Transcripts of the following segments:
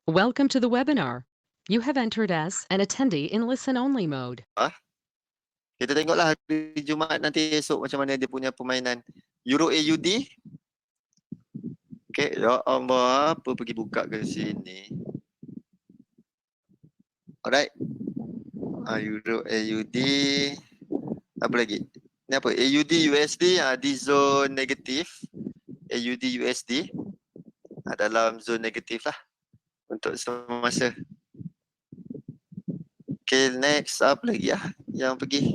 Welcome to the webinar. You have entered as an attendee in listen-only mode. Kita tengoklah hari Jumaat nanti esok macam mana dia punya permainan. Euro AUD. Okay, ya Allah, apa pergi buka ke sini. Alright. Euro AUD. Apa lagi? Ni apa? AUD USD di zone negatif. AUD USD dalam zone negatif lah untuk semasa. Okay, next apa lagi yang pergi?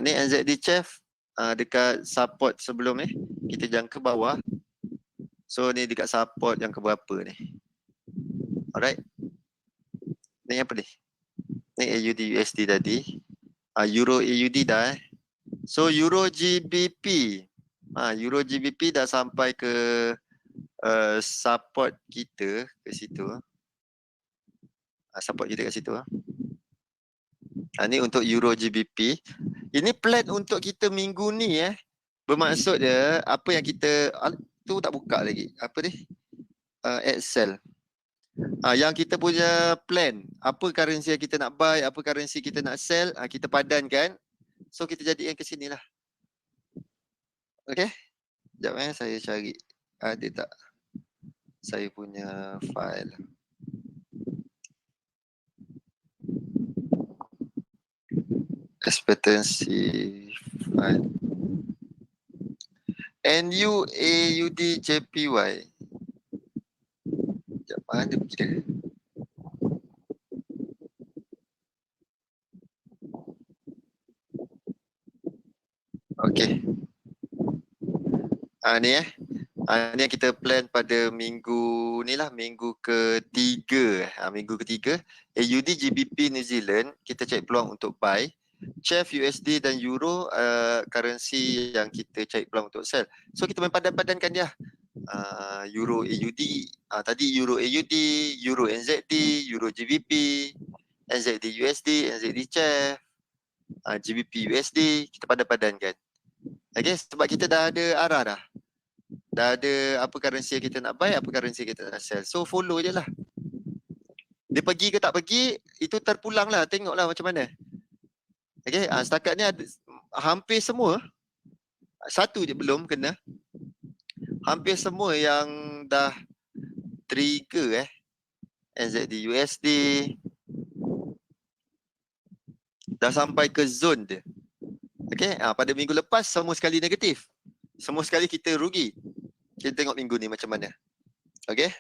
Ni NZD Chef dekat support sebelum ni. Kita jangka bawah. So ni dekat support yang keberapa ni? Alright. Ni apa ni? Ni AUD USD tadi. Euro AUD dah So Euro GBP. Euro GBP dah sampai ke support kita ke situ. Support kita kat situ. Ni untuk Euro GBP. Ini plan untuk kita minggu ni Bermaksud dia apa yang kita tu tak buka lagi. Apa ni? Excel. Yang kita punya plan, apa currency yang kita nak buy, apa currency kita nak sell, kita padankan. So kita jadikan ke sini lah. Okay. Sekejap saya cari. Ada tak saya punya file. Expectancy file. NUAUDJPY. Sekejap, mana pergi dia? Okay. Ni ni yang kita plan pada minggu ni lah, minggu ketiga. Minggu ketiga, AUD GBP New Zealand, kita cari peluang untuk buy. Chef USD dan Euro currency yang kita cari peluang untuk sell. So kita main padan-padankan dia. Euro AUD, tadi Euro AUD, Euro NZD, Euro GBP, NZD USD, NZD Chef, GBP USD, kita padan-padankan. Okay, sebab kita dah ada arah dah. Dah ada apa currency yang kita nak buy, apa currency yang kita nak sell. So follow je lah. Dia pergi ke tak pergi, itu terpulang lah. Tengoklah macam mana. Okay, setakat ni ada, hampir semua. Satu je belum kena. Hampir semua yang dah trigger NZD USD dah sampai ke zone dia. Okay, pada minggu lepas semua sekali negatif. Semua sekali kita rugi. Kita tengok minggu ni macam mana. Okay.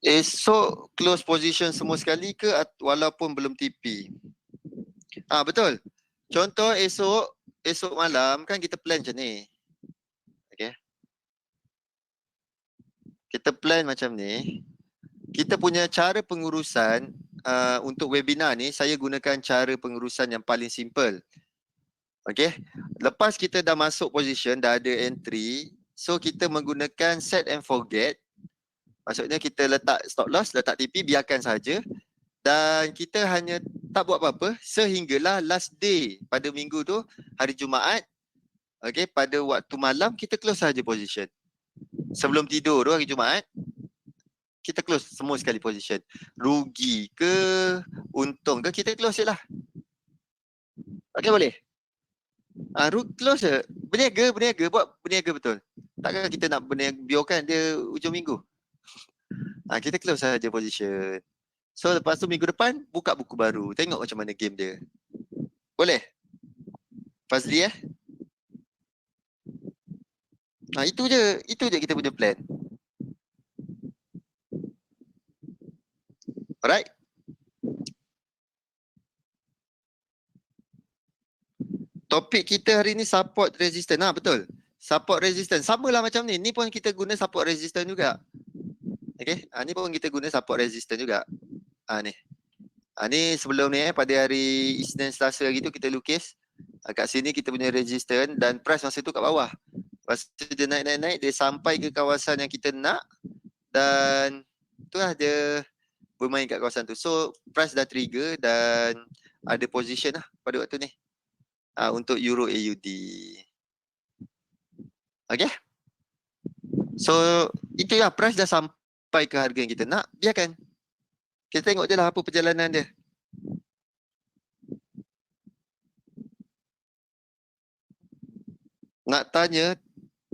Esok close position semua sekali ke walaupun belum TP? Betul. Contoh esok malam kan kita plan macam ni. Okay. Kita plan macam ni. Kita punya cara pengurusan untuk webinar ni, saya gunakan cara pengurusan yang paling simple. Okay. Lepas kita dah masuk position, dah ada entry. So kita menggunakan set and forget. Maksudnya kita letak stop loss, letak TP, biarkan saja. Dan kita hanya tak buat apa-apa sehinggalah last day pada minggu tu, hari Jumaat. Okay, pada waktu malam kita close saja position. Sebelum tidur tu hari Jumaat, kita close semua sekali position. Rugi ke, untung ke, kita close je lah. Okay, boleh? Close je. Berniaga, buat berniaga betul. Takkan kita nak biarkan dia ujung minggu. Kita close saja position. So lepas tu minggu depan buka buku baru. Tengok macam mana game dia. Boleh? Fazli itu je kita punya plan. Alright? Topik kita hari ni support resistance. Betul. Support resistance. Sama lah macam ni. Ni pun kita guna support resistance juga. Okay. Ni pun kita guna support resistance juga. Ni sebelum ni pada hari Isnin Selasa hari tu kita lukis. Kat sini kita punya resistance dan price masa tu kat bawah. Lepas tu dia naik, dia sampai ke kawasan yang kita nak. Dan itulah dia bermain kat kawasan tu. So price dah trigger dan ada position lah pada waktu ni. Untuk Euro AUD. Okay. So itulah, price dah sampai ke harga yang kita nak, biarkan. Kita tengok je lah apa perjalanan dia. Nak tanya,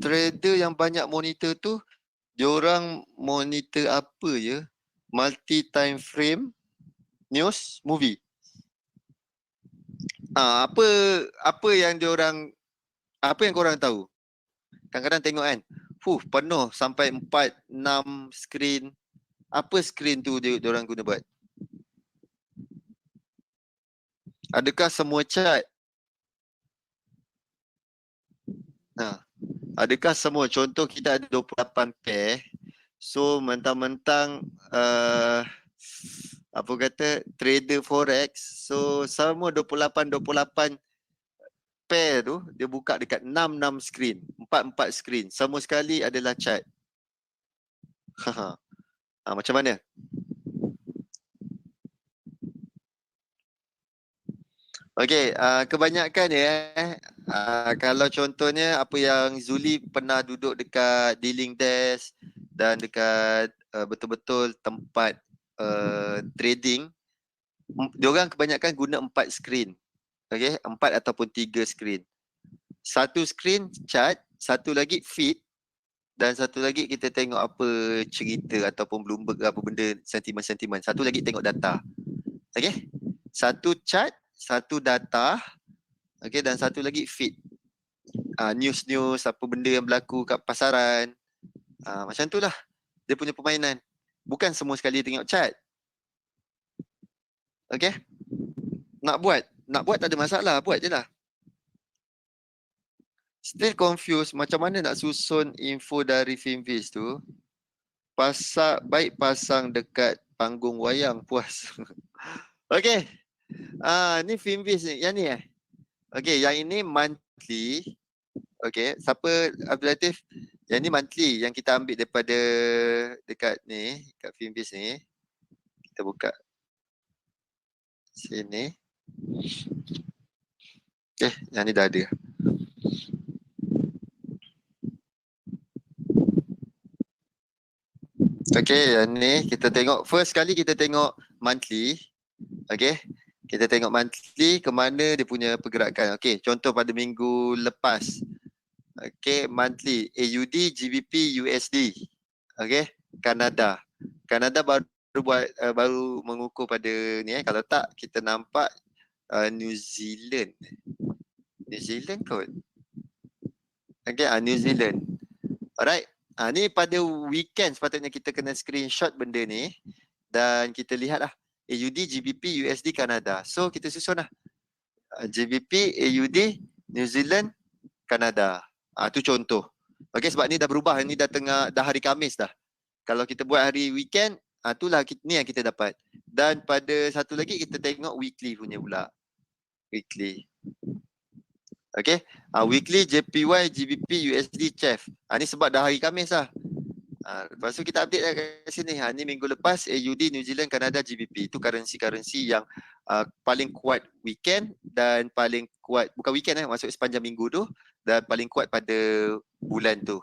trader yang banyak monitor tu, diorang monitor apa ya? Multi time frame, news, movie. Apa yang diorang, apa yang korang tahu? Kadang-kadang tengok kan, penuh sampai 4, 6 skrin. Apa skrin tu diorang guna buat? Adakah semua chart? Adakah semua? Contoh kita ada 28 pair. So mentang-mentang apa kata trader forex, so semua 28 pair tu dia buka dekat 6 skrin, 4 skrin. Semua sekali adalah chart. Macam mana? Okey, kebanyakan kalau contohnya apa yang Zuli pernah duduk dekat dealing desk dan dekat betul-betul tempat trading, diorang kebanyakan guna 4 skrin. Okey, 4 ataupun 3 skrin. Satu skrin chart, satu lagi feed, dan satu lagi kita tengok apa cerita ataupun Bloomberg apa benda, sentimen-sentimen. Satu lagi tengok data. Okey? Satu chart, satu data, okey, dan satu lagi feed. News-news apa benda yang berlaku kat pasaran. Macam tu lah dia punya permainan. Bukan semua sekali tengok chart. Okey? Nak buat tak ada masalah, buat je lah. Still confused macam mana nak susun info dari Finviz tu. Baik pasang dekat panggung wayang puas. Okey. Ni Finviz ni, yang ni Okey, yang ini monthly. Okey, siapa Abdul Latif? Yang ni monthly yang kita ambil daripada dekat ni, kat Finviz ni. Kita buka sini. Yang ni dah ada. Okay, yang ni kita tengok. First kali kita tengok monthly. Okay, kita tengok monthly ke mana dia punya pergerakan. Okay, contoh pada minggu lepas. Okay, monthly AUD, GBP, USD. Okay, Kanada. Kanada baru mengukur pada ni Kalau tak kita nampak New Zealand. New Zealand kot. Okay, New Zealand. Alright. Ni pada weekend sepatutnya kita kena screenshot benda ni dan kita lihat lah AUD, GBP, USD, Kanada. So kita susun lah GBP, AUD, New Zealand, Kanada. Tu contoh. Okay, sebab ni dah berubah. Ni dah hari Khamis dah. Kalau kita buat hari weekend, itulah ni yang kita dapat. Dan pada satu lagi kita tengok weekly punya pula. Weekly. Okay, weekly JPY, GBP, USD, CHF. Ni sebab dah hari Khamis lah. Lepas tu kita update lah kat sini. Ni minggu lepas AUD, New Zealand, Kanada, GBP. Itu currency-currency yang paling kuat weekend dan paling kuat, bukan weekend masuk sepanjang minggu tu, dan paling kuat pada bulan tu.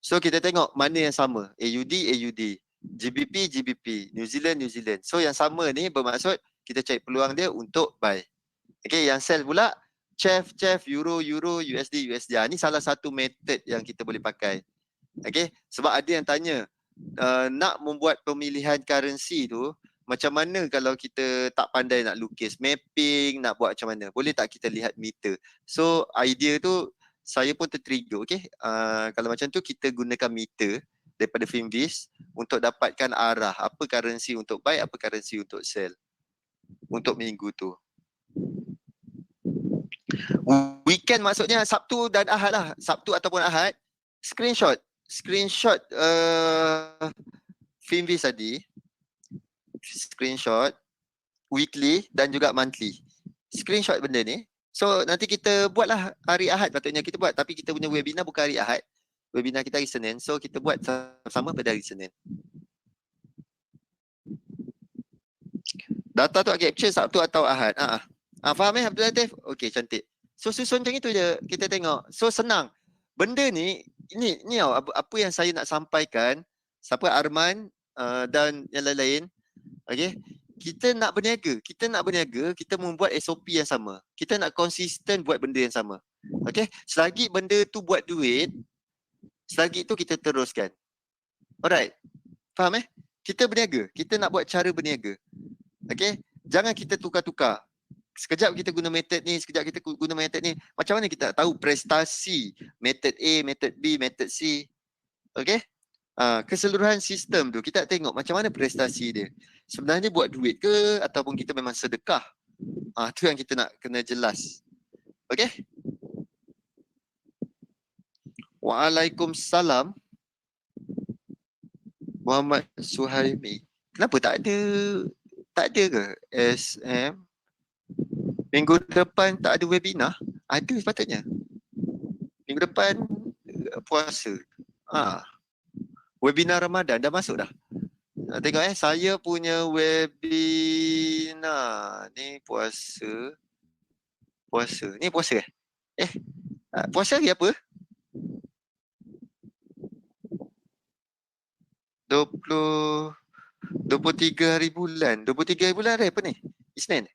So kita tengok mana yang sama. AUD, AUD, GBP, GBP, New Zealand, New Zealand. So yang sama ni bermaksud kita cari peluang dia untuk buy. Okay, yang sell pula CHF, Euro, USD, USD. Ni salah satu method yang kita boleh pakai. Okay, sebab ada yang tanya, nak membuat pemilihan currency tu, macam mana kalau kita tak pandai nak lukis mapping, nak buat macam mana? Boleh tak kita lihat meter? So, idea tu saya pun tertrigger, okay? Kalau macam tu, kita gunakan meter daripada Finviz untuk dapatkan arah apa currency untuk buy, apa currency untuk sell untuk minggu tu. Weekend maksudnya Sabtu dan Ahad lah. Sabtu ataupun Ahad. Screenshot Finviz tadi. Screenshot weekly dan juga monthly. Screenshot benda ni. So nanti kita buatlah hari Ahad patutnya kita buat. Tapi kita punya webinar bukan hari Ahad. Webinar kita hari Senin. So kita buat sama pada hari Senin. Data tu capture Sabtu atau Ahad. Faham Abdul Latif? Okay, cantik. So susun macam itu je. Kita tengok. So senang. Benda ni ini tau, apa yang saya nak sampaikan, siapa Arman dan yang lain-lain, okey. Kita nak berniaga, kita membuat SOP yang sama. Kita nak konsisten buat benda yang sama. Okey, selagi benda tu buat duit, selagi tu kita teruskan. Alright. Faham Kita berniaga, kita nak buat cara berniaga. Okey, jangan kita tukar-tukar. Sekejap kita guna metod ni, sekejap kita guna metod ni. Macam mana kita tahu prestasi metod A, metod B, metod C? Okey? Keseluruhan sistem tu kita tengok macam mana prestasi dia. Sebenarnya buat duit ke ataupun kita memang sedekah? Tu yang kita nak kena jelas. Okey? Waalaikumsalam. Muhammad Suhaimi. Kenapa tak ada ke SM? Minggu depan tak ada webinar? Ada sepatutnya. Minggu depan puasa. Webinar Ramadan dah masuk dah. Tengok saya punya webinar ni puasa. Ni puasa puasa hari apa? 23 hari bulan. 23 hari bulan hari apa ni? Isnin.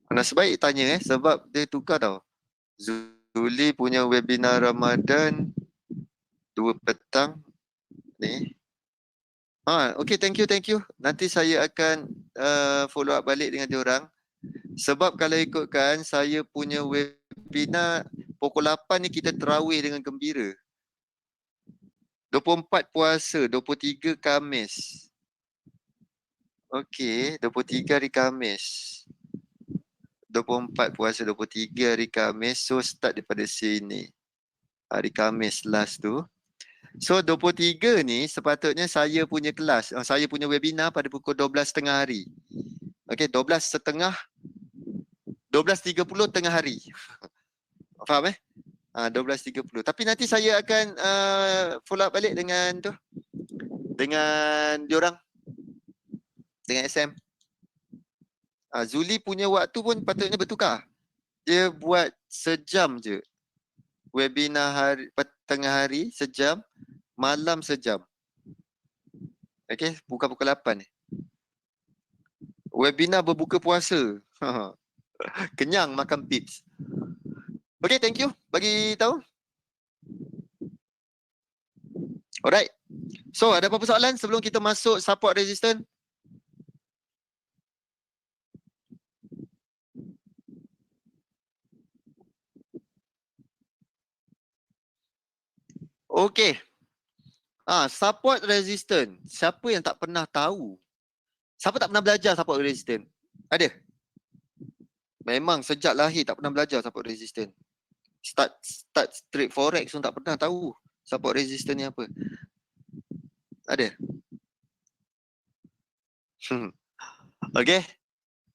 Nasib baik tanya sebab dia tukar tau. Zuli punya webinar Ramadan 2 petang ni. Okay, thank you. Nanti saya akan follow up balik dengan diorang. Sebab kalau ikutkan saya punya webinar pukul 8 ni kita terawih dengan gembira. 24 puasa, 23 Khamis. Okay, 23 hari Khamis. 24 puasa, 23 hari Khamis. So start daripada sini. Hari Khamis last tu. So 23 ni sepatutnya saya punya kelas, saya punya webinar pada pukul 12.30 hari. Okay, 12.30, 12.30 tengah hari. Faham 12.30. Tapi nanti saya akan follow up balik dengan tu. Dengan diorang. Dengan SM. Zuli punya waktu pun patutnya bertukar. Dia buat sejam je. Webinar tengah hari sejam, malam sejam. Okay, buka pukul 8 ni. Webinar berbuka puasa. Kenyang makan pips. Okay, thank you. Bagi tahu. Alright. So, ada apa-apa soalan sebelum kita masuk support resistance? Okay. Support resistance. Siapa yang tak pernah tahu? Siapa tak pernah belajar support resistance? Ada? Memang sejak lahir tak pernah belajar support resistance. Start trade forex pun tak pernah tahu support resistance ni apa. Ada? Okay.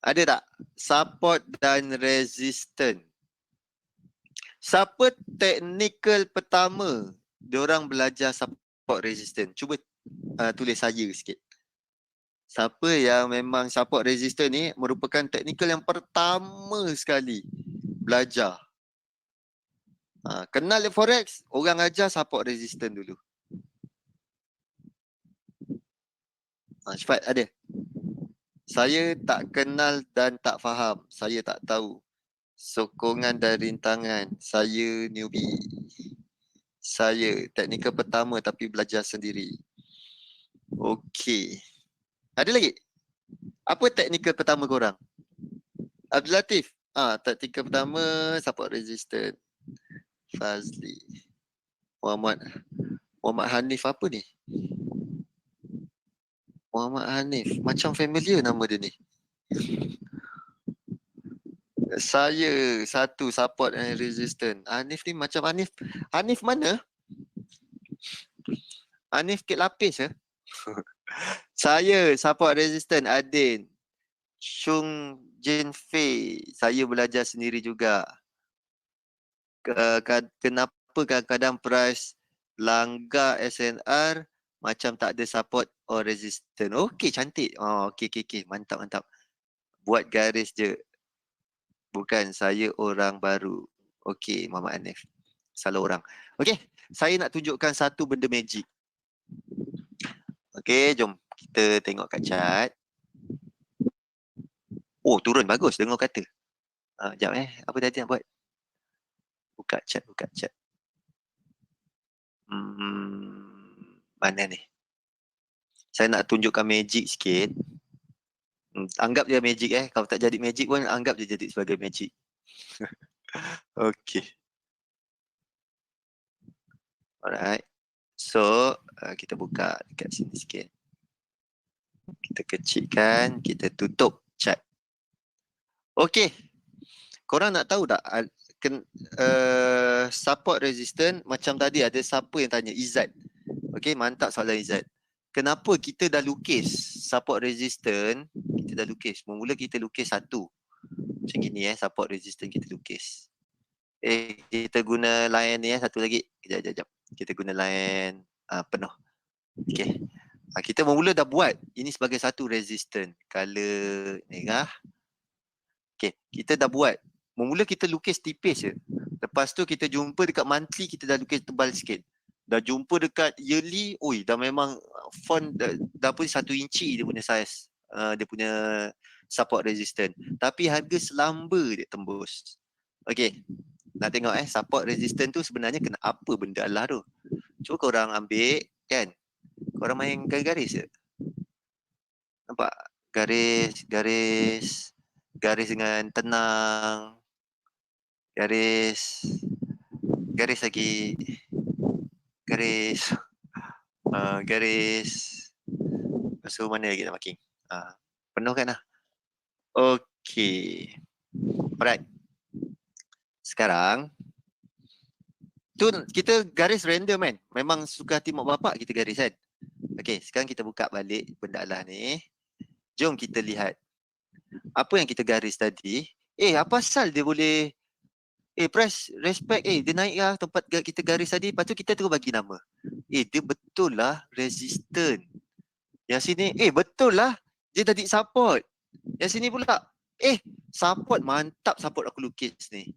Ada tak? Support dan resistance. Siapa technical pertama diorang belajar support resistance? Cuba tulis saya sikit. Siapa yang memang support resistance ni merupakan technical yang pertama sekali belajar. Kenal forex, orang ajar support resistance dulu. Cepat, ada? Saya tak kenal dan tak faham. Saya tak tahu. Sokongan dan rintangan. Saya newbie. Saya teknikal pertama tapi belajar sendiri. Okey. Ada lagi? Apa teknikal pertama korang? Abdul Latif. Teknikal pertama support resistance. Fazli. Muhammad Hanif apa ni? Muhammad Hanif. Macam familiar nama dia ni. Saya satu support and resistance. Hanif ni macam Hanif. Hanif mana? Hanif Kek Lapis Saya support resistance Adin. Shung Jin Fei. Saya belajar sendiri juga. Kenapa kadang-kadang price langgar SNR macam tak ada support or resistance. Okey, cantik. Oh, okey. Mantap. Buat garis je. Bukan, saya orang baru. Okey, Muhammad Hanif. Salah orang. Okey, saya nak tunjukkan satu benda magic. Okey, jom kita tengok kat chat. Oh, turun bagus dengar kata. Sekejap apa tadi nak buat? Buka chat. Mana ni? Saya nak tunjukkan magic sikit. Anggap dia magic Kalau tak jadi magic pun anggap dia jadi sebagai magic. Okey. Alright. So, kita buka dekat sini sikit. Kita kecilkan, kita tutup chat. Okey. Korang nak tahu tak support resistance macam tadi ada siapa yang tanya Izzat. Okey, mantap soalan Izzat. Kenapa kita dah lukis support resistance, kita dah lukis. Mula kita lukis satu. Macam gini support resistance kita lukis. Kita guna line ni satu lagi. Sekejap. Kita guna line penuh. Okey. Kita mula dah buat ini sebagai satu resistance. Color merah. Okey, kita dah buat. Mula kita lukis tipis je. Lepas tu kita jumpa dekat monthly, kita dah lukis tebal sikit. Dah jumpa dekat yearly, dah memang font dah pun 1 inci dia punya size. Dia punya support resistance. Tapi harga selamba dia tembus. Okey. Nak tengok support resistance tu sebenarnya kena apa benda Allah tu. Cuba korang ambil kan. Korang main garis je. Nampak? Garis dengan tenang. Garis lagi. Garis. So mana lagi nak marking? Penuh kan lah. Okey. Alright. Sekarang tu kita garis random kan. Memang suka hati mak bapak kita garis kan. Okey, sekarang kita buka balik benda Allah ni. Jom kita lihat. Apa yang kita garis tadi. Apa asal dia boleh press respect dia naik lah tempat kita garis tadi. Lepas tu kita terus bagi nama. Dia betul lah resistant. Yang sini betul lah dia tadi support. Yang sini pula support, mantap support aku lukis ni.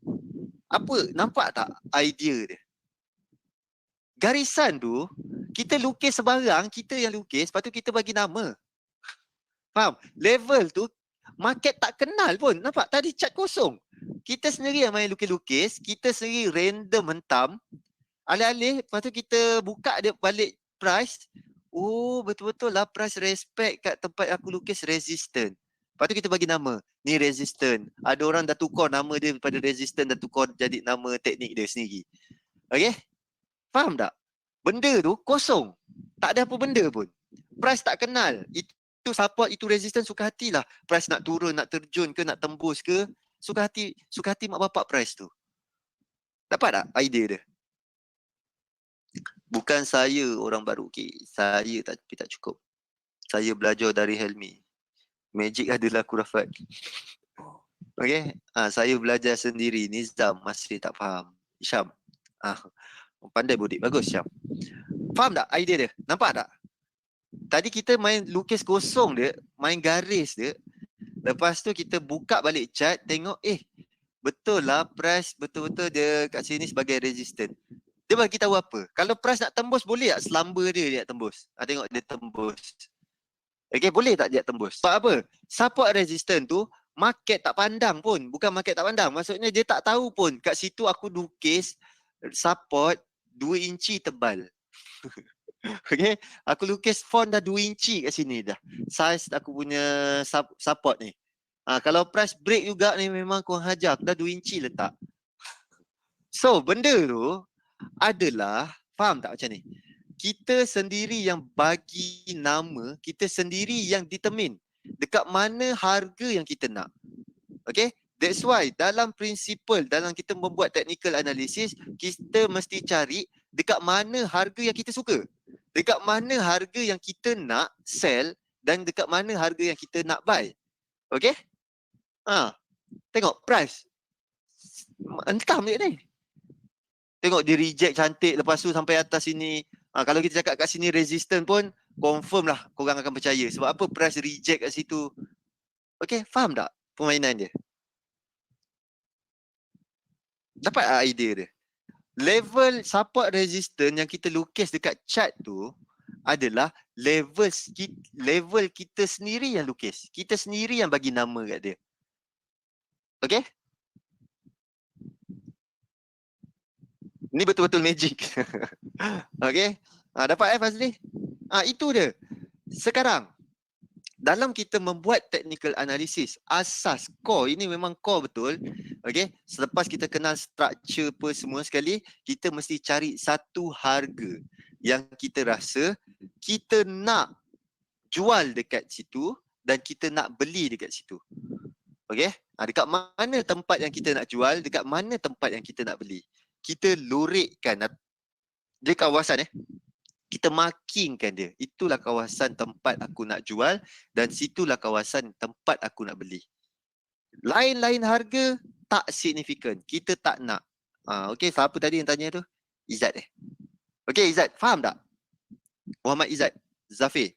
Apa? Nampak tak idea dia? Garisan tu kita lukis sebarang, kita yang lukis, lepas tu kita bagi nama. Faham? Level tu market tak kenal pun. Nampak? Tadi cat kosong. Kita sendiri yang main lukis-lukis, kita sendiri random hentam, alih-alih, lepas tu kita buka dia balik price. Betul-betul lah price respect kat tempat aku lukis resistant. Lepas tu kita bagi nama. Ni resistant. Ada orang dah tukar nama dia daripada resistant, dah tukar jadi nama teknik dia sendiri. Okay? Faham tak? Benda tu kosong. Tak ada apa benda pun. Price tak kenal. Itu support, itu resistant, suka hatilah. Price nak turun, nak terjun ke, nak tembus ke. Suka hati mak bapak price tu. Dapat tak idea dia? Bukan saya orang baru. Saya tapi tak cukup. Saya belajar dari Helmi. Magic adalah kurafat. Okay. Saya belajar sendiri. Nizam masih tak faham. Syam. Pandai budik. Bagus Syam. Faham tak idea dia? Nampak tak? Tadi kita main lukis kosong dia. Main garis dia. Lepas tu kita buka balik chart. Tengok betul lah price betul-betul dia kat sini sebagai resistant. Dia bagi tahu apa? Kalau price nak tembus boleh tak selamba dia nak tembus? Tengok dia tembus. Okay, boleh tak dia tembus? Sebab apa? Support resistant tu market tak pandang pun. Bukan market tak pandang. Maksudnya dia tak tahu pun kat situ aku lukis support 2 inci tebal. Okay, aku lukis font dah 2 inci kat sini dah. Size aku punya support ni. Kalau price break juga ni memang kurang hajar. Aku dah 2 inci letak. So, benda tu adalah, faham tak macam ni? Kita sendiri yang bagi nama, kita sendiri yang determine dekat mana harga yang kita nak. Okay? That's why dalam prinsipal, dalam kita membuat technical analysis, kita mesti cari dekat mana harga yang kita suka. Dekat mana harga yang kita nak sell dan dekat mana harga yang kita nak buy. Okay? Tengok price. Entam je ni. Tengok dia reject cantik lepas tu sampai atas sini. Kalau kita cakap kat sini resistant pun, confirm lah korang akan percaya. Sebab apa? Price reject kat situ. Okay, faham tak permainan dia? Dapat tak idea dia? Level support resistance yang kita lukis dekat chart tu adalah level kita sendiri yang lukis. Kita sendiri yang bagi nama kat dia. Okay? Ni betul-betul magic. Okay? Dapat Fazli? Itu dia. Sekarang, dalam kita membuat technical analysis, asas core ini memang core betul. Okay? Selepas kita kenal structure apa semua sekali, kita mesti cari satu harga yang kita rasa kita nak jual dekat situ dan kita nak beli dekat situ. Okay? Dekat mana tempat yang kita nak jual, dekat mana tempat yang kita nak beli. Kita lorekkan dia kawasan kita markingkan dia. Itulah kawasan tempat aku nak jual dan situlah kawasan tempat aku nak beli. Lain-lain harga tak signifikan. Kita tak nak. Okey, siapa tadi yang tanya tu? Izzat Okey, Izzat, faham tak? Muhammad Izzat, Zafir.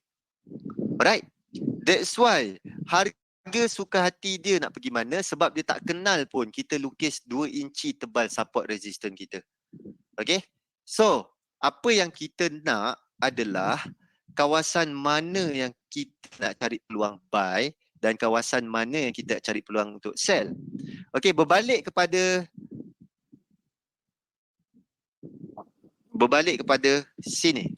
Alright. That's why harga suka hati dia nak pergi mana sebab dia tak kenal pun kita lukis 2 inci tebal support resistance kita. Okey? So, apa yang kita nak adalah kawasan mana yang kita nak cari peluang buy dan kawasan mana yang kita nak cari peluang untuk sell. Okey, berbalik kepada sini.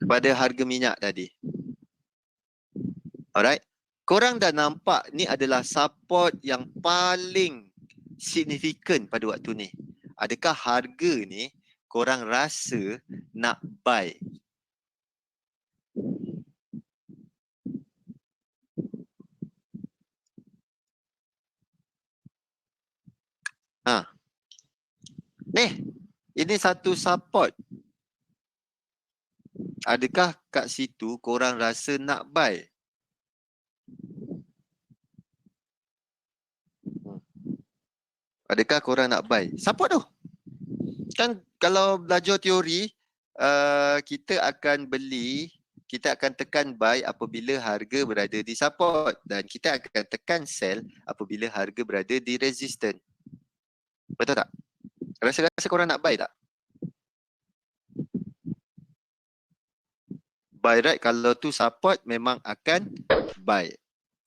Kepada harga minyak tadi. Alright. Korang dah nampak ni adalah support yang paling signifikan pada waktu ni. Adakah harga ni korang rasa nak buy? Ini satu support. Adakah kat situ korang rasa nak buy? Adakah korang nak buy? Support tu. Kan kalau belajar teori, kita akan beli, kita akan tekan buy apabila harga berada di support dan kita akan tekan sell apabila harga berada di resistance. Betul tak? Rasa-rasa korang nak buy tak? Buy right, kalau tu support memang akan buy.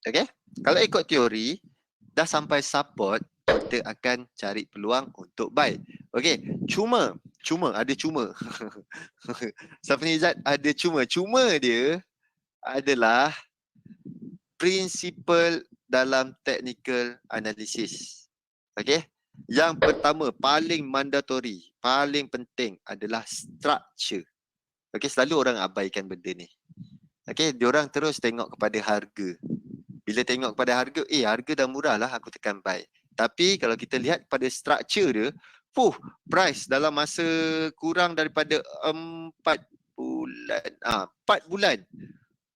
Okay? Kalau ikut teori, dah sampai support, kita akan cari peluang untuk buy. Okay, cuma ada cuma. Safnizat ada cuma. Cuma dia adalah prinsipal dalam technical analysis. Okay, yang pertama, paling mandatory, paling penting adalah structure. Okay, selalu orang abaikan benda ni. Okay, diorang terus tengok kepada harga. Bila tengok kepada harga, harga dah murah lah, aku tekan buy. Tapi kalau kita lihat pada structure dia, price dalam masa kurang daripada 4 bulan. 4 bulan.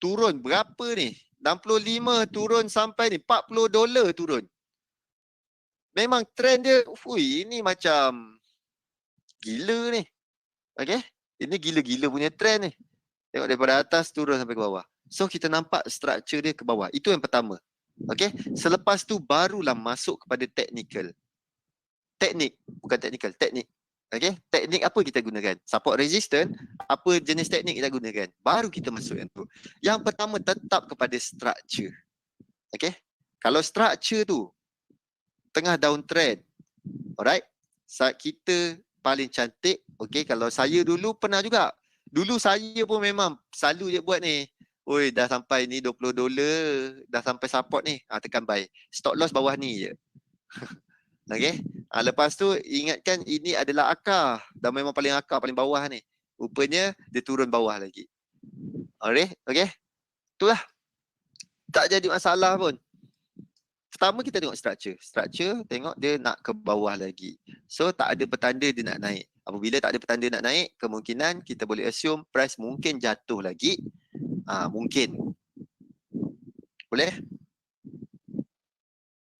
Turun berapa ni? 65 turun sampai ni $40 turun. Memang trend dia, ini macam gila ni. Okay? Ini gila-gila punya trend ni. Tengok daripada atas turun sampai ke bawah. So kita nampak structure dia ke bawah. Itu yang pertama. Okay. Selepas tu barulah masuk kepada technical. Teknik. Bukan technical. Teknik. Okay. Teknik apa kita gunakan? Support resistance. Apa jenis teknik kita gunakan? Baru kita masuk yang tu. Yang pertama tetap kepada structure. Okay. Kalau structure tu tengah downtrend. Alright. Saat kita paling cantik. Okay. Kalau saya dulu pernah juga. Dulu saya pun memang selalu je buat ni. Oi, dah sampai ni $20, dah sampai support ni, tekan buy. Stop loss bawah ni je. Okay. Lepas tu ingatkan ini adalah akar. Dah memang paling akar, paling bawah ni. Rupanya dia turun bawah lagi. Alright, okay. Itulah. Tak jadi masalah pun. Pertama kita tengok structure. Structure tengok dia nak ke bawah lagi. So tak ada petanda dia nak naik. Apabila tak ada petanda nak naik, kemungkinan kita boleh assume price mungkin jatuh lagi. Mungkin. Boleh?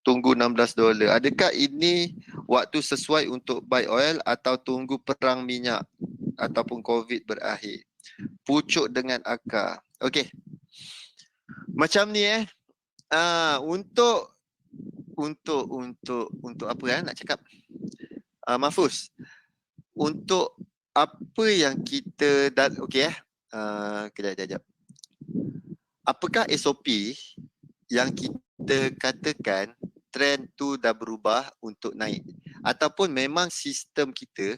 Tunggu $16. Adakah ini waktu sesuai untuk buy oil atau tunggu perang minyak ataupun COVID berakhir. Pucuk dengan akar. Okey. Macam ni untuk apa nak cakap? Mahfuz. Untuk apa yang kita okey kejap. Apakah SOP yang kita katakan trend tu dah berubah untuk naik, ataupun memang sistem kita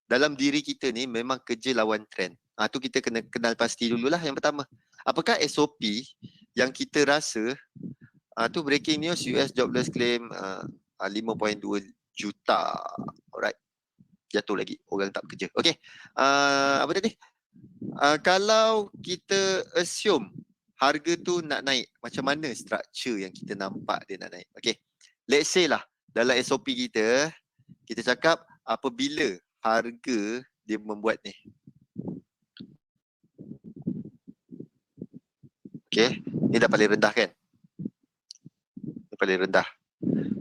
dalam diri kita ni memang kerja lawan trend? Tu kita kena kenal pasti dululah yang pertama. Apakah SOP yang kita rasa tu breaking news US jobless claim 5.2 juta. Alright. Jatuh lagi orang tak bekerja. Okey. Apa tadi? Kalau kita assume harga tu nak naik, macam mana structure yang kita nampak dia nak naik? Okay, let's say lah dalam SOP kita cakap apabila harga dia membuat ni. Okay, ni dah paling rendah kan? Dia paling rendah.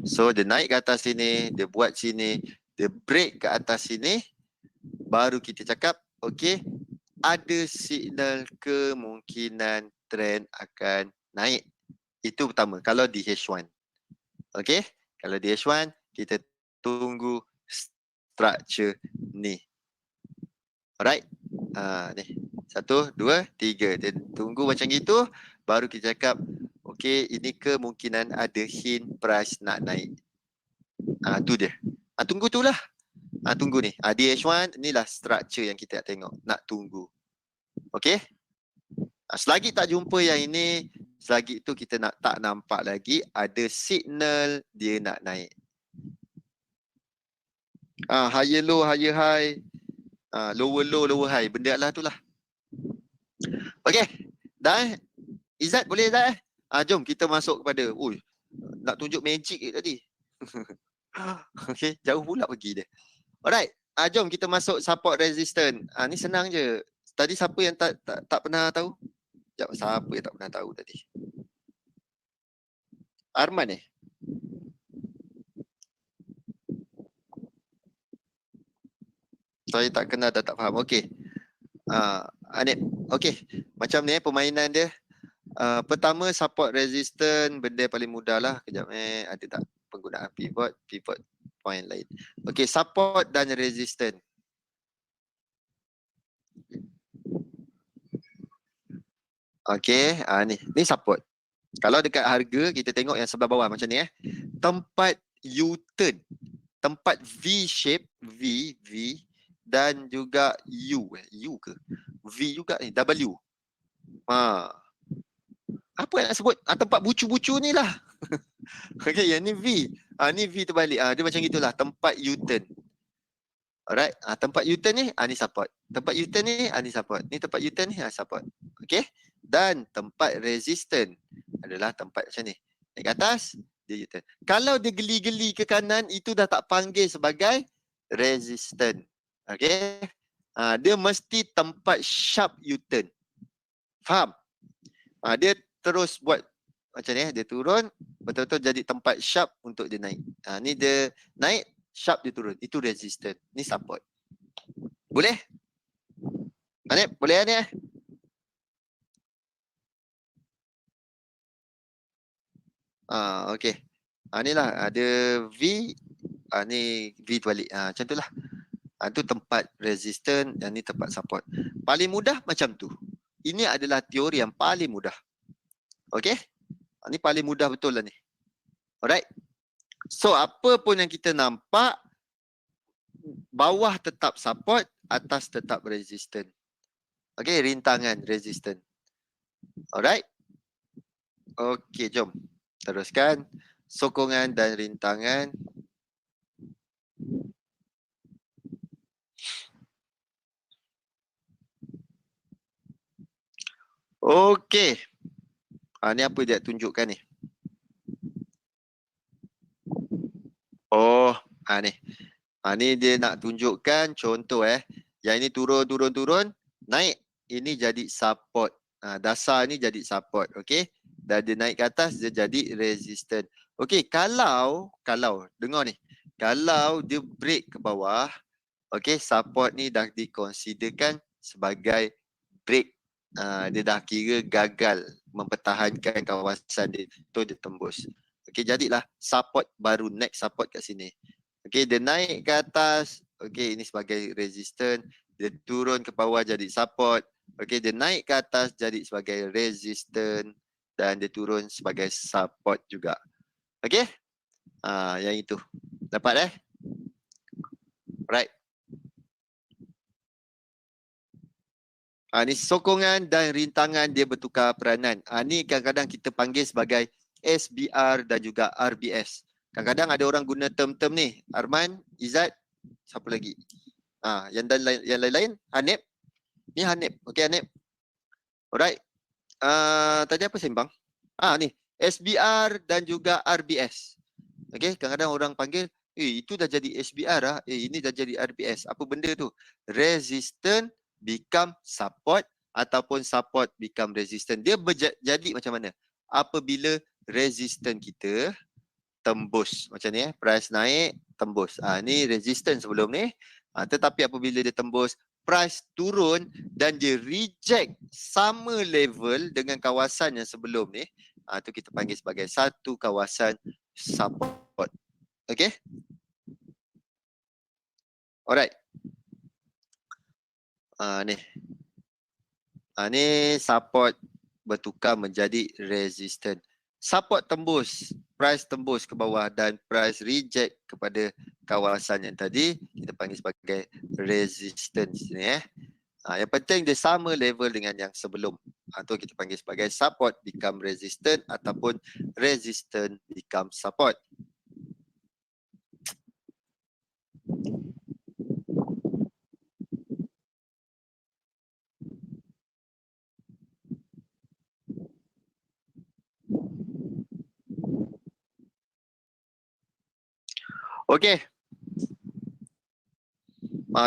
So dia naik ke atas sini, dia buat sini, dia break ke atas sini, baru kita cakap okay, ada signal kemungkinan trend akan naik. Itu pertama, kalau di H1. Okay, kalau di H1, kita tunggu structure ni. Alright, ni. 1, 2, 3. Dia tunggu macam gitu, baru kita cakap, okay, ini kemungkinan ada hint price nak naik. Tu dia. Tunggu tu lah. Tunggu ni. Di H1, inilah structure yang kita nak tengok. Nak tunggu. Okay. Selagi tak jumpa yang ini, selagi itu kita tak nampak lagi ada signal dia nak naik. Higher low, higher high, lower low, lower high. Benda lah tu lah. Okay. Dah Izzat boleh Izzat jom kita masuk kepada, nak tunjuk magic ke tadi. Okay, jauh pula pergi dia. Alright, jom kita masuk support resistance. Ni senang je. Tadi siapa yang tak pernah tahu? Siapa yang tak pernah tahu tadi? Arman Saya tak kenal dah tak faham. Okey. Anip. Okey. Macam ni permainan dia. Pertama support resistance, benda paling mudah lah. Kejap ada tak penggunaan pivot point lain. Okey, support dan resistance. Okey, ni support. Kalau dekat harga kita tengok yang sebelah bawah macam ni tempat U-turn, tempat V shape, V dan juga U ke? V juga ni, W. Apa yang nak sebut? Tempat bucu-bucu ni lah. Okey, yang ni V. Ni V terbalik. Dia macam gitulah, tempat U-turn. Alright, tempat U-turn ni, ni support. Tempat U-turn ni, ni support. Ni tempat U-turn ni, support. Okey. Dan tempat resistance adalah tempat macam ni. Naik ke atas, dia U-turn. Kalau dia geli-geli ke kanan, itu dah tak panggil sebagai resistance. Okey. Dia mesti tempat sharp U-turn. Faham? Dia terus buat macam ni, dia turun, betul-betul jadi tempat sharp untuk dia naik. Ni dia naik, sharp dia turun. Itu resistance. Ni support. Boleh? Anip, boleh ni okey. Ni lah, ada V, ni V terbalik. Macam tu lah. Tu tempat resistance dan ni tempat support. Paling mudah macam tu. Ini adalah teori yang paling mudah. Okey? Ni paling mudah betul lah ni. Alright? So, apa pun yang kita nampak, bawah tetap support, atas tetap resistance. Okey, rintangan resistance. Alright? Okey, jom. Teruskan. Sokongan dan rintangan. Okey. Ni apa dia tunjukkan ni? Ni. Ni dia nak tunjukkan contoh Yang ini turun, naik. Ini jadi support. Dasar ni jadi support, okey? Dan dia naik ke atas, dia jadi resistance. Okey, kalau dengar ni. Kalau dia break ke bawah, okey, support ni dah dikonsiderkan sebagai break. Dia dah kira gagal mempertahankan kawasan dia tu, dia tembus. Okey, jadilah support baru, next support kat sini. Okey, dia naik ke atas, okey, ini sebagai resistance, dia turun ke bawah jadi support. Okey, dia naik ke atas jadi sebagai resistance dan dia turun sebagai support juga. Okey? Yang itu. Dapat Right. Ni sokongan dan rintangan dia bertukar peranan. Ni kadang-kadang kita panggil sebagai SBR dan juga RBS. Kadang-kadang ada orang guna term-term ni. Arman, Izzat, siapa lagi? Yang lain-lain, Hanif. Ni Hanif. Okey Hanif. Alright. Tadi apa sembang? Ni SBR dan juga RBS. Okey, kadang-kadang orang panggil, itu dah jadi SBR lah. Ini dah jadi RBS. Apa benda tu? Resistant become support ataupun support become resistant. Dia jadi macam mana? Apabila resistant kita tembus macam ni price naik tembus. Ni resistance sebelum ni. Tetapi apabila dia tembus, price turun dan dia reject sama level dengan kawasan yang sebelum ni, tu kita panggil sebagai satu kawasan support. Okay? Alright. Ni. Ni support bertukar menjadi resistance. Support tembus, price tembus ke bawah dan price reject kepada kawasan yang tadi, kita panggil sebagai resistance ni. Yang penting dia sama level dengan yang sebelum. Tu kita panggil sebagai support become resistant ataupun resistant become support. Okey.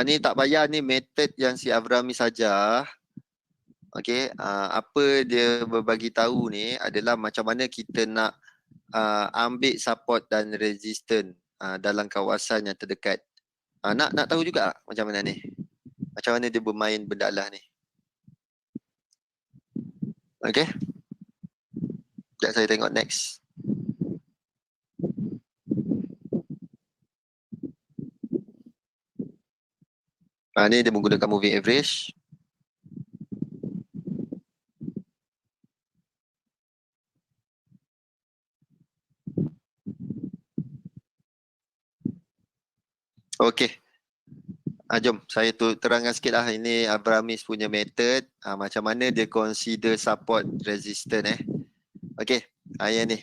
Ni tak payah, ni method yang si Avrami saja. Okey, apa dia berbagi tahu ni adalah macam mana kita nak ambil support dan resistance dalam kawasan yang terdekat. Nak tahu juga macam mana ni? Macam mana dia bermain benda lah ni? Okey. Sekejap saya tengok next. Ni dia menggunakan moving average. Okey. Jom saya terangkan sikit lah. Ini Abramis punya method. Macam mana dia consider support resistance Okey. Yang ni.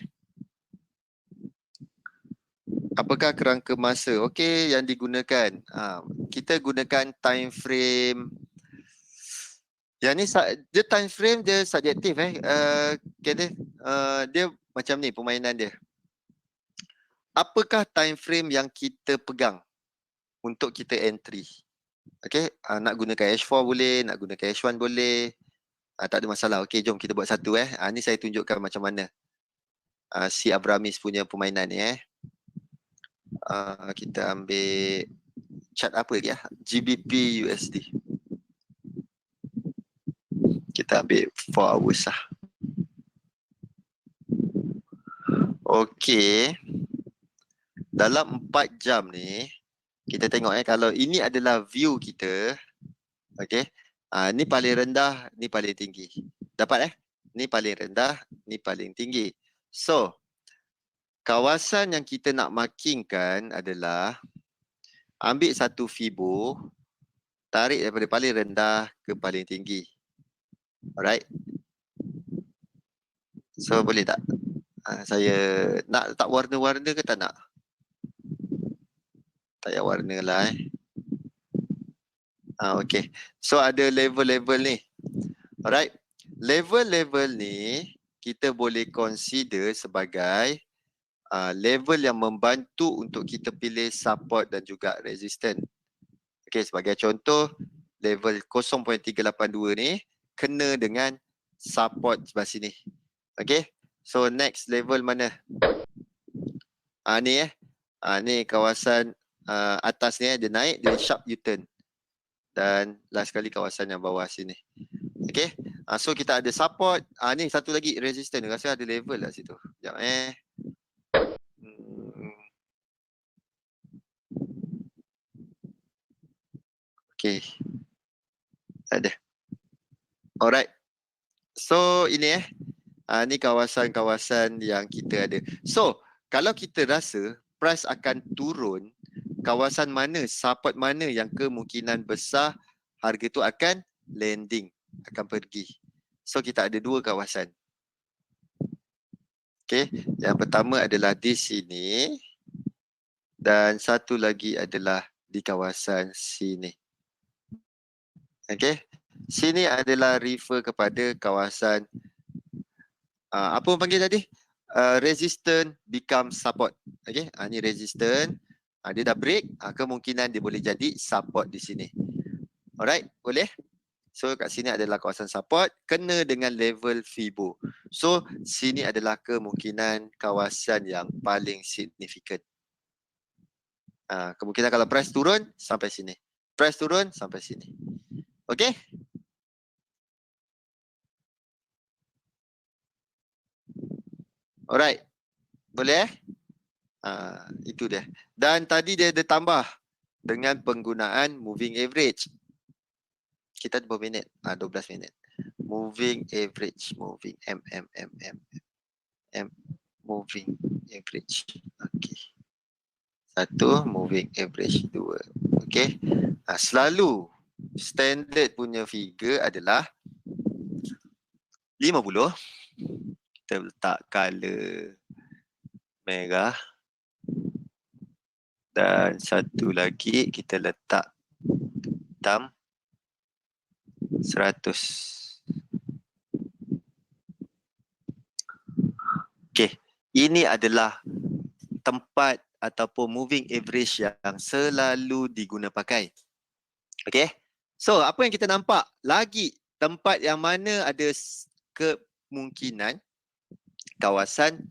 Apakah kerangka masa? Okey, yang digunakan. Kita gunakan time frame. Yang ni dia time frame dia subjektif okay, dia macam ni permainan dia. Apakah time frame yang kita pegang untuk kita entry? Okey, nak gunakan H4 boleh, nak gunakan H1 boleh. Tak ada masalah. Okey, jom kita buat satu ni saya tunjukkan macam mana si Abramis punya permainan ni kita ambil chart apa lagi GBP USD. Kita ambil 4 hours lah. Okey. Dalam 4 jam ni, kita tengok kalau ini adalah view kita. Okey. Ni paling rendah, ni paling tinggi. Dapat Ni paling rendah, ni paling tinggi. So, kawasan yang kita nak markingkan adalah ambil satu fibo, tarik daripada paling rendah ke paling tinggi. Alright. So boleh tak? Saya nak tak warna-warna ke tak nak? Tak payah warna lah Okay. So ada level-level ni. Alright. Level-level ni kita boleh consider sebagai level yang membantu untuk kita pilih support dan juga resistance. Okay, sebagai contoh, level 0.382 ni kena dengan support sebelah sini. Okay. So next level mana? Ni Ni kawasan atas ni dia naik, dia sharp U-turn. Dan last kali kawasan yang bawah sini. Okay. So kita ada support. Ni satu lagi resistance. Rasa ada level lah situ. Sekejap Okay. Ada. Alright. So ini ni kawasan-kawasan yang kita ada. So kalau kita rasa price akan turun, kawasan mana, support mana yang kemungkinan besar harga tu akan landing, akan pergi. So kita ada dua kawasan. Okay, yang pertama adalah di sini dan satu lagi adalah di kawasan sini. Okay, sini adalah refer kepada kawasan apa orang panggil tadi? Resistant become support. Okay, ni resistant. Dia dah break, kemungkinan dia boleh jadi support di sini. Alright, boleh? So kat sini adalah kawasan support kena dengan level Fibo. So sini adalah kemungkinan kawasan yang paling signifikan. Kemungkinan kalau price turun sampai sini. Price turun sampai sini. Okay? Alright. Boleh? Itu dia. Dan tadi dia ada tambah dengan penggunaan moving average. Kita 2 minit. 12 minit. Moving average. Moving moving average. Okay. 1, moving average 2. Okay. Selalu standard punya figure adalah 50. Kita letak color merah. Dan satu lagi kita letak hitam 100. Okay. Ini adalah tempat ataupun moving average yang selalu diguna pakai. Okay. So apa yang kita nampak lagi, tempat yang mana ada kemungkinan kawasan,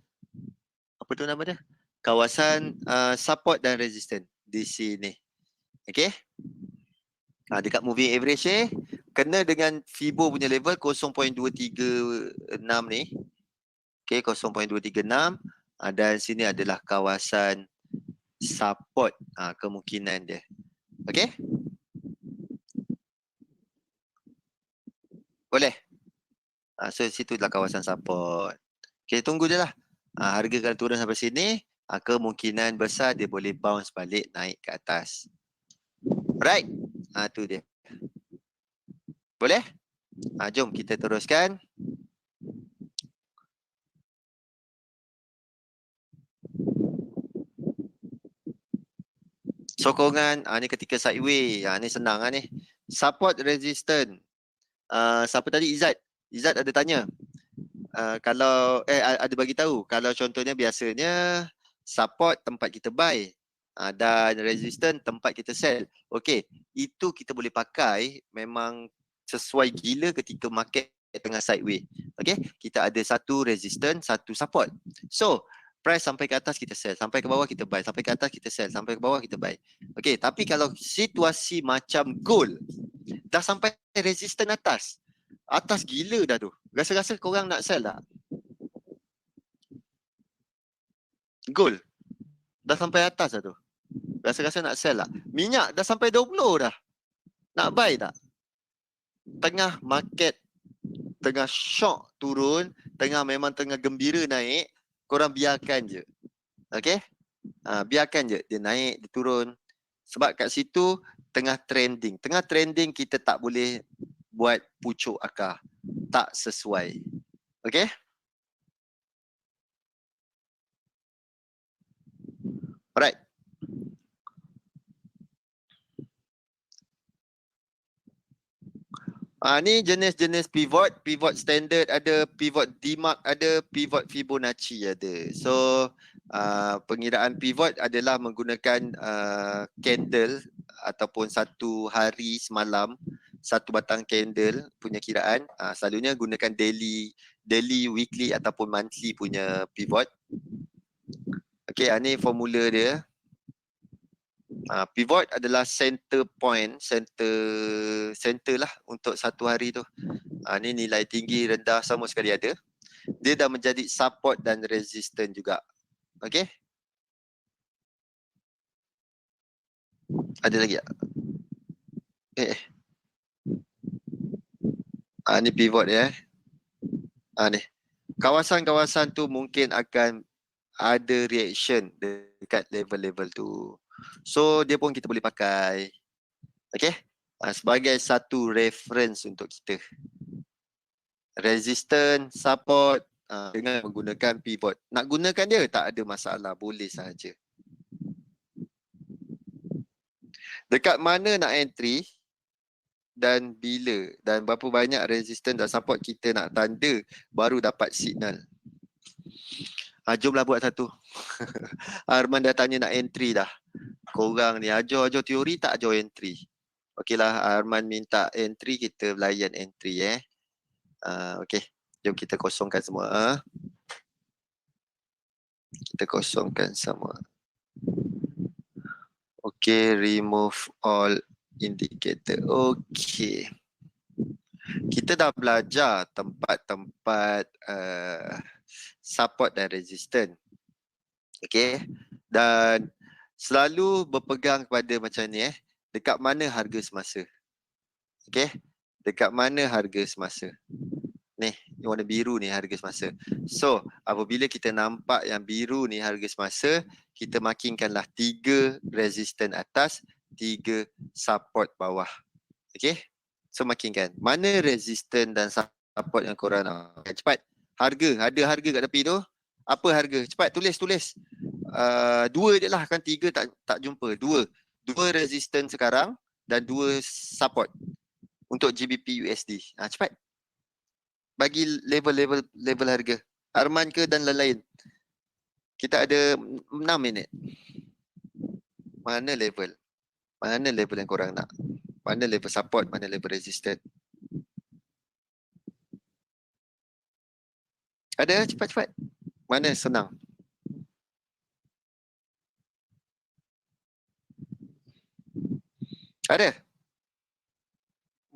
apa tu nama dia? Kawasan support dan resistance di sini. Okay. Dekat moving average kena dengan Fibo punya level 0.236 ni. Okay, 0.236. Dan sini adalah kawasan support kemungkinan dia. Okay. Boleh? So situ adalah kawasan support. Okay, tunggu je lah. Harga kalau turun sampai sini, kemungkinan besar dia boleh bounce balik naik ke atas. Right? Tu dia. Boleh? Jom kita teruskan. Sokongan, ni ketika sideway. Ni senang ni. Support resistance. Siapa tadi? Izzat. Izzat ada tanya. Kalau ada bagi tahu, kalau contohnya biasanya support tempat kita buy dan resistance tempat kita sell. Okey, itu kita boleh pakai memang sesuai gila ketika market tengah sideway. Okey, kita ada satu resistance, satu support. So, price sampai ke atas kita sell, sampai ke bawah kita buy, sampai ke atas kita sell, sampai ke bawah kita buy. Okey, tapi kalau situasi macam gold dah sampai resistance atas gila dah tu. Rasa-rasa korang nak sell tak? Gold dah sampai atas dah tu. Rasa-rasa nak sell tak? Minyak dah sampai 20 dah. Nak buy tak? Tengah market, tengah shock turun, memang tengah gembira naik, korang biarkan je. Okay? Biarkan je dia naik, dia turun. Sebab kat situ tengah trending. Tengah trending kita tak boleh buat pucuk akar. Tak sesuai. Okay? Alright. Ni jenis-jenis pivot. Pivot standard ada, pivot DMARC ada, pivot Fibonacci ada. So, pengiraan pivot adalah menggunakan candle ataupun satu hari semalam, satu batang candle punya kiraan. Selalunya gunakan daily, weekly ataupun monthly punya pivot. Okay, ni formula dia. Pivot adalah center point, center lah untuk satu hari tu. Ni nilai tinggi, rendah sama sekali ada. Dia dah menjadi support dan resistance juga. Okey? Ada lagi tak? Ni pivot dia. Ni. Kawasan-kawasan tu mungkin akan ada reaction dekat level-level tu. So dia pun kita boleh pakai. Okey? Sebagai satu reference untuk kita. Resistance, support dengan menggunakan pivot. Nak gunakan dia tak ada masalah, boleh saja. Dekat mana nak entry dan bila dan berapa banyak resistance dan support kita nak tanda baru dapat signal. Jomlah buat satu. Arman dah tanya nak entry dah. Korang ni ajar teori tak ajar entry. Okeylah, Arman minta entry, kita layan entry okey. Jom kita kosongkan semua. Kita kosongkan semua. Okey, remove all indicator. Okey. Kita dah belajar tempat-tempat support dan resistance. Okey. Dan selalu berpegang kepada macam ni dekat mana harga semasa. Okey. Dekat mana harga semasa. Ni, warna biru ni harga semasa. So, apabila kita nampak yang biru ni harga semasa, kita markingkanlah 3 resistance atas, 3 support bawah. Okey? So, markingkan. Mana resistance dan support yang korang nak? Cepat. Harga. Ada harga kat tepi tu. Apa harga? Cepat tulis. 2 je lah, kan 3 tak jumpa. 2 resistance sekarang dan 2 support untuk GBP USD. Cepat. Bagi level harga. Arman ke dan lain-lain. Kita ada 6 minit. Mana level? Mana level yang korang nak? Mana level support? Mana level resistance? Ada? Cepat-cepat. Mana senang? Ada?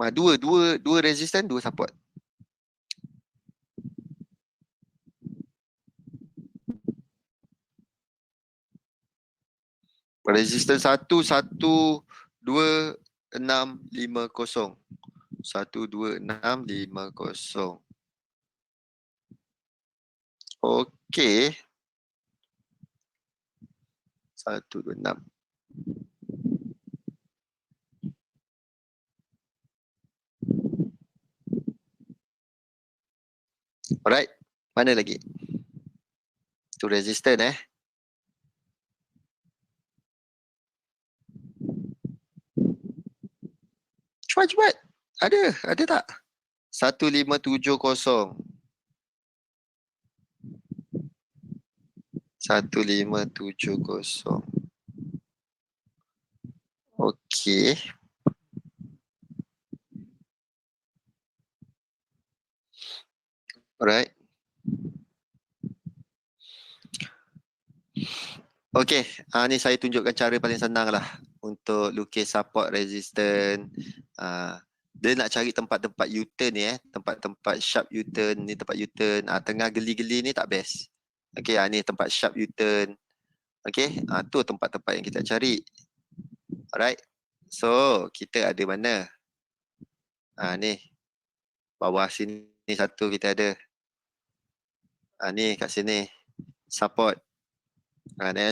Dua resistance, 2 support. Resistance 1, 1, 2, 6, 5, 0. 1, 2, 6, 5, 0. Okey. 1, 2, 6. Alright. Mana lagi? Tu resistance Cepat. Ada tak? 1570. 1570. Okey. Alright. Okey, ni saya tunjukkan cara paling senang lah untuk lukis support resistance. Dia nak cari tempat-tempat U-turn ni tempat-tempat sharp U-turn, ni tempat U-turn. Tengah geli-geli ni tak best. Okey, ni tempat sharp U-turn. Okey, tu tempat-tempat yang kita cari. Alright. So, kita ada mana? Ni. Bawah sini satu kita ada. Ni kat sini. Support.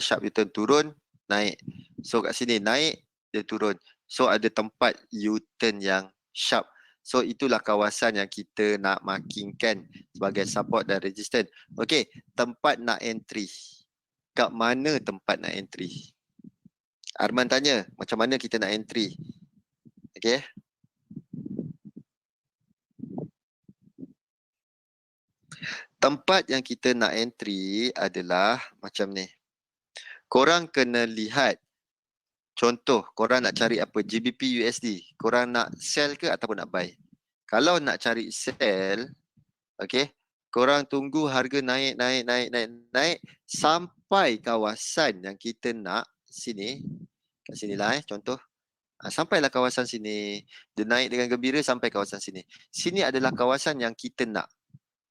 Sharp U-turn turun, naik. So kat sini naik, dia turun. So ada tempat U-turn yang sharp. So itulah kawasan yang kita nak markingkan sebagai support dan resistance. Okey, tempat nak entry. Kat mana tempat nak entry? Arman tanya, macam mana kita nak entry? Okey. Tempat yang kita nak entry adalah macam ni. Korang kena lihat. Contoh, korang nak cari apa? GBP USD. Korang nak sell ke ataupun nak buy? Kalau nak cari sell, okay, korang tunggu harga naik sampai kawasan yang kita nak sini. Kat sini lah contoh. Sampailah kawasan sini. Dia naik dengan gembira sampai kawasan sini. Sini adalah kawasan yang kita nak.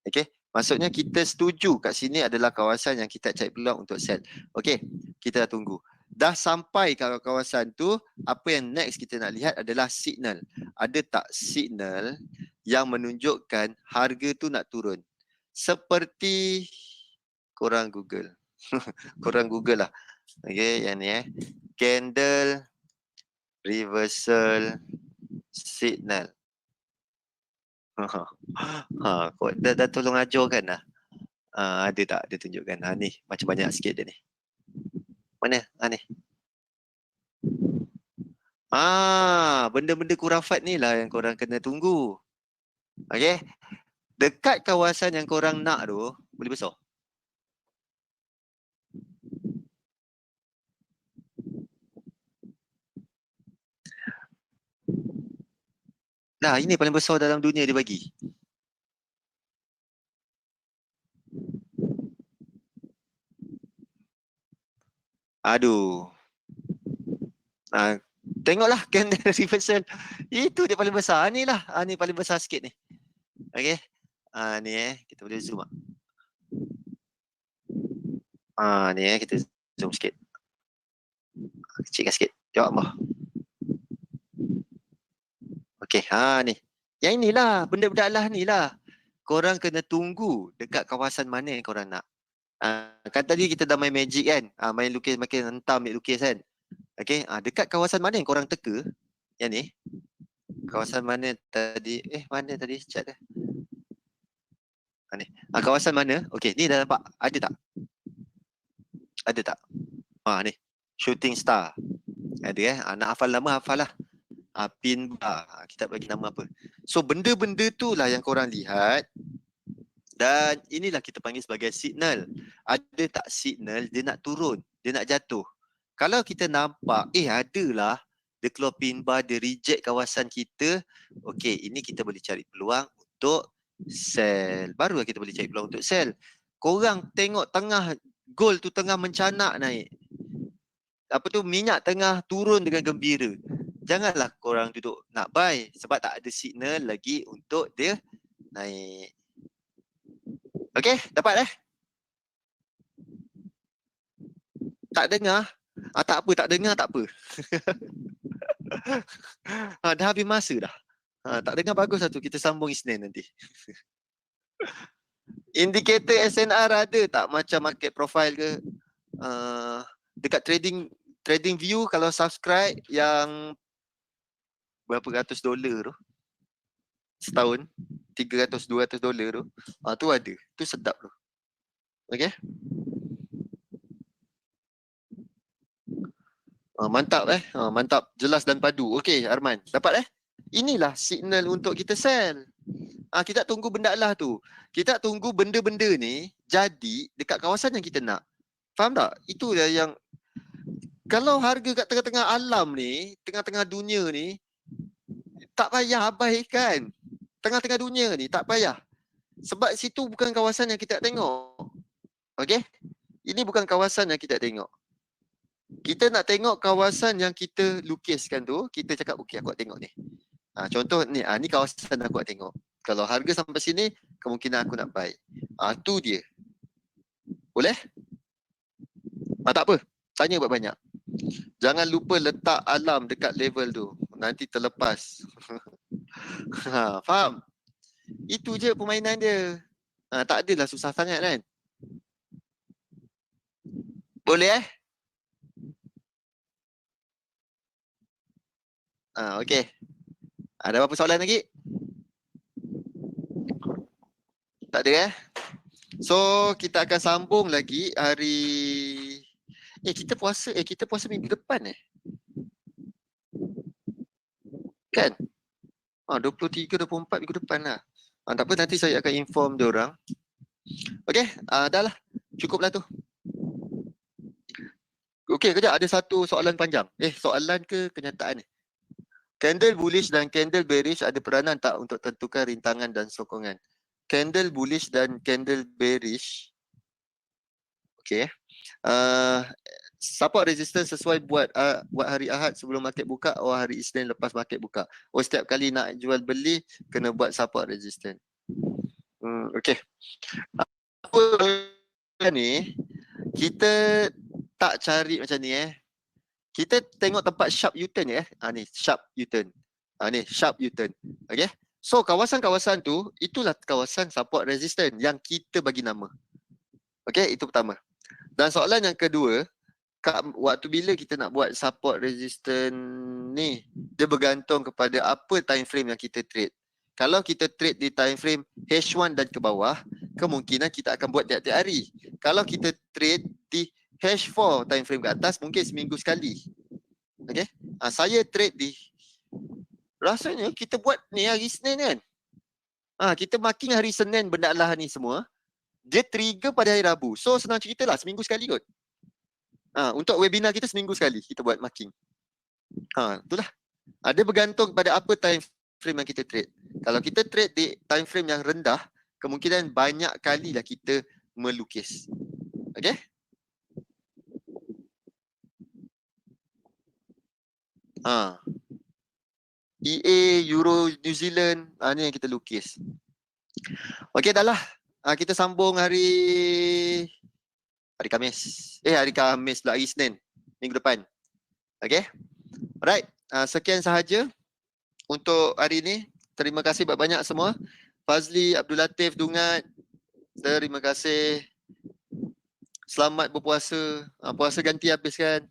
Okey. Maksudnya kita setuju kat sini adalah kawasan yang kita cari peluang untuk sell. Okey. Kita dah tunggu. Dah sampai ke kawasan tu, apa yang next kita nak lihat adalah signal. Ada tak signal yang menunjukkan harga tu nak turun? Seperti korang Google. Korang Google lah. Okey, yang ni candle reversal signal. Kau dah tolong ajarkan dah. Ada tak dia tunjukkan? Ni macam banyak sikit dia ni. Mana? Ni. Benda-benda kurafat ni lah yang korang kena tunggu. Okey. Dekat kawasan yang korang nak tu, boleh besar. Nah, ini paling besar dalam dunia dia bagi. Aduh. Tengoklah candle reversal. Itu dia paling besar. Ni lah. Ni paling besar sikit ni. Okey. Ni kita boleh zoom lah. Ni kita zoom sikit. Kecilkan sikit. Tengok Allah. Okey, ni. Yang inilah, benda-benda Allah ni lah. Korang kena tunggu dekat kawasan mana yang korang nak. Kan tadi kita dah main magic kan? Main lukis, makin hentam ambil lukis kan? Okey, dekat kawasan mana yang korang teka? Yang ni. Kawasan mana tadi? Mana tadi chat dia? Ni. Kawasan mana? Okey, ni dah nampak. Ada tak? Ada tak? Ni. Shooting star. Ada nak hafal nama, hafal lah. Pin bar. Kita bagi nama apa. So benda-benda tu lah yang korang lihat. Dan inilah kita panggil sebagai signal. Ada tak signal dia nak turun, dia nak jatuh. Kalau kita nampak, adalah dia keluar pin bar, dia reject kawasan kita. Okey, ini kita boleh cari peluang untuk sell. Barulah kita boleh cari peluang untuk sell. Korang tengok tengah gold tu tengah mencanak naik. Minyak tengah turun dengan gembira. Janganlah korang duduk nak buy sebab tak ada signal lagi untuk dia naik. Okey, dapat Tak dengar? Tak apa, tak dengar tak apa. Dah habis masa dah. Tak dengar bagus satu, kita sambung Isnin nanti. Indikator SNR ada tak macam market profile ke? Dekat trading view kalau subscribe yang berapa ratus dolar tu setahun, $300-200 tu, tu ada. Tu sedap tu. Okey. Mantap mantap, jelas dan padu. Okey Arman, dapat Inilah signal untuk kita sell. Kita tunggu benda Allah tu. Kita tunggu benda-benda ni jadi dekat kawasan yang kita nak. Faham tak? Itu yang kalau harga kat tengah-tengah alam ni, tengah-tengah dunia ni, tak payah abaikan. Tengah-tengah dunia ni tak payah. Sebab situ bukan kawasan yang kita tengok. Okey? Ini bukan kawasan yang kita tengok. Kita nak tengok kawasan yang kita lukiskan tu, kita cakap okey aku nak tengok ni. Contoh ni, ni kawasan aku nak tengok. Kalau harga sampai sini, kemungkinan aku nak buy. Tu dia. Boleh? Tak apa. Tanya banyak-banyak. Jangan lupa letak alarm dekat level tu. Nanti terlepas. Faham? Itu je permainan dia. Tak adalah susah sangat kan? Boleh okey. Ada apa-apa soalan lagi? Tak ada So kita akan sambung lagi hari kita puasa minggu depan kan? 23 24 minggu depan lah. Tak apa, nanti saya akan inform dia orang. Okey, dah lah. Cukuplah tu. Okey, kejap ada satu soalan panjang. Soalan ke kenyataan ni? Candle bullish dan candle bearish ada peranan tak untuk tentukan rintangan dan sokongan? Candle bullish dan candle bearish. Okey. support resistance sesuai buat hari Ahad sebelum market buka, hari Isnin lepas market buka. Setiap kali nak jual beli kena buat support resistance. Okey. Apa ni kita tak cari macam ni Kita tengok tempat sharp U-turn ni sharp U-turn. Ni sharp U-turn. Okey. So kawasan-kawasan tu itulah kawasan support resistance yang kita bagi nama. Okey, itu pertama. Dan soalan yang kedua, waktu bila kita nak buat support resistance ni, dia bergantung kepada apa time frame yang kita trade. Kalau kita trade di time frame H1 dan ke bawah, kemungkinan kita akan buat tiap-tiap hari. Kalau kita trade di H4 time frame ke atas, mungkin seminggu sekali. Okey? Saya trade di, rasanya kita buat ni hari Senin kan. Kita marking hari Senin benda lah ni semua. Dia trigger pada hari Rabu. So senang cerita lah, seminggu sekali kot. Untuk webinar kita seminggu sekali kita buat marking. Itulah. Dia bergantung pada apa time frame yang kita trade. Kalau kita trade di time frame yang rendah, kemungkinan banyak kali lah kita melukis. Okay? EA, Euro, New Zealand, ni yang kita lukis. Okay, dah lah. Kita sambung hari Khamis. Hari Khamis pula, hari Isnin minggu depan. Okay? Alright, sekian sahaja untuk hari ini. Terima kasih banyak semua. Fazli, Abdul Latif, Dungat, terima kasih. Selamat berpuasa. Puasa ganti habiskan.